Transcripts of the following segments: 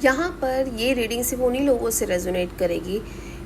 यहाँ पर ये रीडिंग सिर्फ उन्हीं लोगों से रेजोनेट करेगी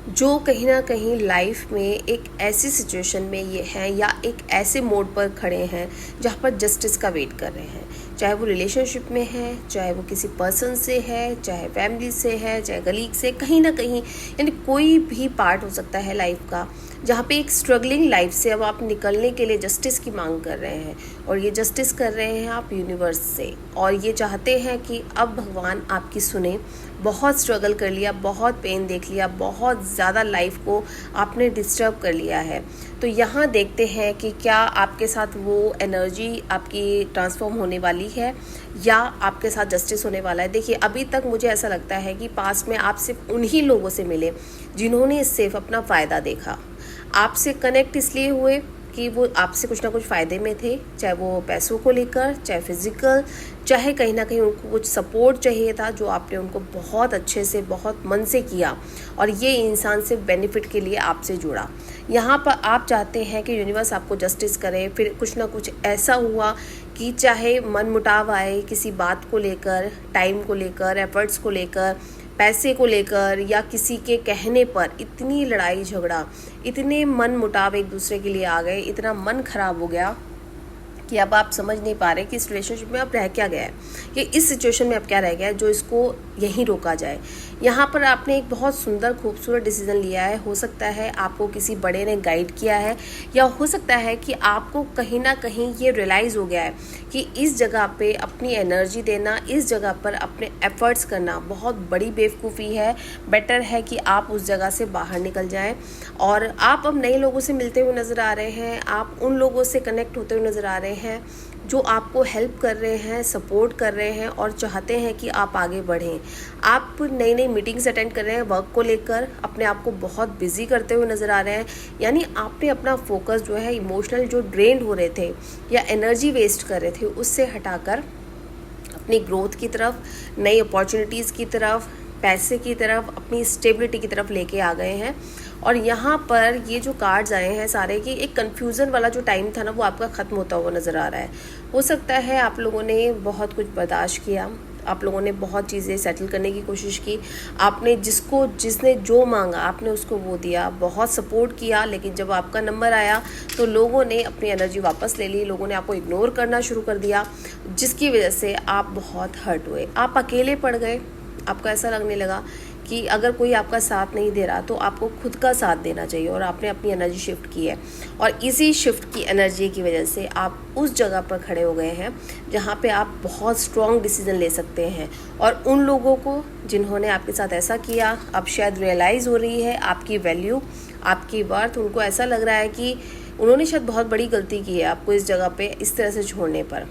जो कहीं ना कहीं लाइफ में एक ऐसी सिचुएशन में ये हैं या एक ऐसे मोड पर खड़े हैं जहाँ पर जस्टिस का वेट कर रहे हैं। चाहे वो रिलेशनशिप में है, चाहे वो किसी पर्सन से है, चाहे फैमिली से है, चाहे कलीग से, कहीं ना कहीं यानी कोई भी पार्ट हो सकता है लाइफ का जहाँ पे एक स्ट्रगलिंग लाइफ से अब आप निकलने के लिए जस्टिस की मांग कर रहे हैं। और ये जस्टिस कर रहे हैं आप यूनिवर्स से, और ये चाहते हैं कि अब भगवान आपकी सुने। बहुत स्ट्रगल कर लिया, बहुत पेन देख लिया, बहुत ज़्यादा लाइफ को आपने डिस्टर्ब कर लिया है। तो यहाँ देखते हैं कि क्या आपके साथ वो एनर्जी आपकी ट्रांसफॉर्म होने वाली है या आपके साथ जस्टिस होने वाला है। देखिए, अभी तक मुझे ऐसा लगता है कि पास्ट में आप सिर्फ उन्हीं लोगों से मिले जिन्होंने सिर्फ अपना फ़ायदा देखा। आपसे कनेक्ट इसलिए हुए कि वो आपसे कुछ ना कुछ फ़ायदे में थे, चाहे वो पैसों को लेकर, चाहे फिज़िकल, चाहे कहीं ना कहीं उनको कुछ सपोर्ट चाहिए था जो आपने उनको बहुत अच्छे से, बहुत मन से किया, और ये इंसान से बेनिफिट के लिए आपसे जुड़ा। यहाँ पर आप चाहते हैं कि यूनिवर्स आपको जस्टिस करे। फिर कुछ ना कुछ ऐसा हुआ कि चाहे मन मुटाव आए किसी बात को लेकर, टाइम को लेकर, एफर्ट्स को लेकर, पैसे को लेकर, या किसी के कहने पर इतनी लड़ाई झगड़ा, इतने मन मुटाव एक दूसरे के लिए आ गए, इतना मन खराब हो गया कि अब आप समझ नहीं पा रहे कि इस रिलेशनशिप में अब रह क्या गया है, कि इस सिचुएशन में अब क्या रह गया है जो इसको यहीं रोका जाए। यहाँ पर आपने एक बहुत सुंदर खूबसूरत डिसीजन लिया है। हो सकता है आपको किसी बड़े ने गाइड किया है, या हो सकता है कि आपको कहीं ना कहीं ये रियलाइज़ हो गया है कि इस जगह पे अपनी एनर्जी देना, इस जगह पर अपने एफर्ट्स करना बहुत बड़ी बेवकूफ़ी है। बेटर है कि आप उस जगह से बाहर निकल जाएं। और आप अब नए लोगों से मिलते हुए नज़र आ रहे हैं, आप उन लोगों से कनेक्ट होते हुए नज़र आ रहे हैं जो आपको हेल्प कर रहे हैं, सपोर्ट कर रहे हैं और चाहते हैं कि आप आगे बढ़ें। आप नई नई मीटिंग्स अटेंड कर रहे हैं, वर्क को लेकर अपने आप को बहुत बिजी करते हुए नज़र आ रहे हैं। यानी आपने अपना फोकस जो है इमोशनल जो ड्रेन्ड हो रहे थे या एनर्जी वेस्ट कर रहे थे उससे हटाकर अपनी ग्रोथ की तरफ, नई अपॉर्चुनिटीज़ की तरफ, पैसे की तरफ, अपनी स्टेबिलिटी की तरफ लेके आ गए हैं। और यहाँ पर ये जो कार्ड्स आए हैं सारे, कि एक कन्फ्यूज़न वाला जो टाइम था ना वो आपका ख़त्म होता हुआ नज़र आ रहा है। हो सकता है आप लोगों ने बहुत कुछ बर्दाश्त किया, आप लोगों ने बहुत चीज़ें सेटल करने की कोशिश की, आपने जिसने जो मांगा आपने उसको वो दिया, बहुत सपोर्ट किया, लेकिन जब आपका नंबर आया तो लोगों ने अपनी एनर्जी वापस ले ली, लोगों ने आपको इग्नोर करना शुरू कर दिया, जिसकी वजह से आप बहुत हर्ट हुए, आप अकेले पड़ गए। आपको ऐसा लगने लगा कि अगर कोई आपका साथ नहीं दे रहा तो आपको खुद का साथ देना चाहिए, और आपने अपनी एनर्जी शिफ्ट की है। और इसी शिफ्ट की एनर्जी की वजह से आप उस जगह पर खड़े हो गए हैं जहाँ पे आप बहुत स्ट्रॉन्ग डिसीजन ले सकते हैं। और उन लोगों को जिन्होंने आपके साथ ऐसा किया अब शायद रियलाइज़ हो रही है आपकी वैल्यू, आपकी वर्थ। उनको ऐसा लग रहा है कि उन्होंने शायद बहुत बड़ी गलती की है आपको इस जगह पर इस तरह से छोड़ने पर,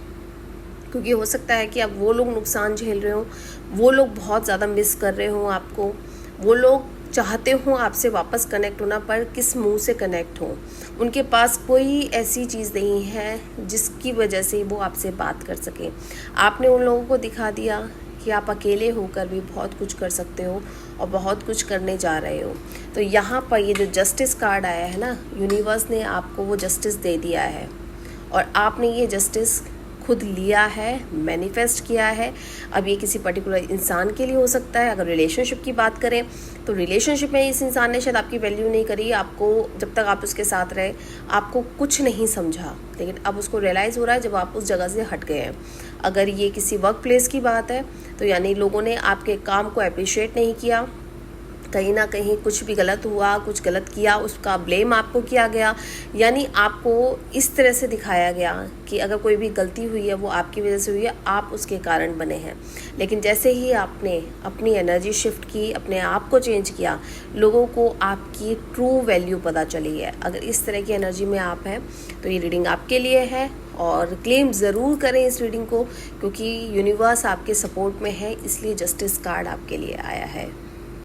क्योंकि हो सकता है कि अब वो लोग नुकसान झेल रहे हों, वो लोग बहुत ज़्यादा मिस कर रहे हों आपको, वो लोग चाहते हों आपसे वापस कनेक्ट होना, पर किस मुंह से कनेक्ट हों। उनके पास कोई ऐसी चीज़ नहीं है जिसकी वजह से वो आपसे बात कर सकें। आपने उन लोगों को दिखा दिया कि आप अकेले होकर भी बहुत कुछ कर सकते हो और बहुत कुछ करने जा रहे हो। तो यहाँ पर ये जो जस्टिस कार्ड आया है ना, यूनिवर्स ने आपको वो जस्टिस दे दिया है, और आपने ये जस्टिस खुद लिया है, मैनिफेस्ट किया है। अब ये किसी पर्टिकुलर इंसान के लिए हो सकता है। अगर रिलेशनशिप की बात करें तो रिलेशनशिप में इस इंसान ने शायद आपकी वैल्यू नहीं करी, आपको जब तक आप उसके साथ रहे आपको कुछ नहीं समझा, लेकिन अब उसको रियलाइज़ हो रहा है जब आप उस जगह से हट गए हैं। अगर ये किसी वर्क प्लेस की बात है तो यानी लोगों ने आपके काम को अप्रिशिएट नहीं किया, कहीं ना कहीं कुछ भी गलत हुआ, कुछ गलत किया, उसका ब्लेम आपको किया गया। यानी आपको इस तरह से दिखाया गया कि अगर कोई भी गलती हुई है वो आपकी वजह से हुई है, आप उसके कारण बने हैं। लेकिन जैसे ही आपने अपनी एनर्जी शिफ्ट की, अपने आप को चेंज किया, लोगों को आपकी ट्रू वैल्यू पता चली है। अगर इस तरह की एनर्जी में आप हैं तो ये रीडिंग आपके लिए है, और क्लेम ज़रूर करें इस रीडिंग को, क्योंकि यूनिवर्स आपके सपोर्ट में है, इसलिए जस्टिस कार्ड आपके लिए आया है।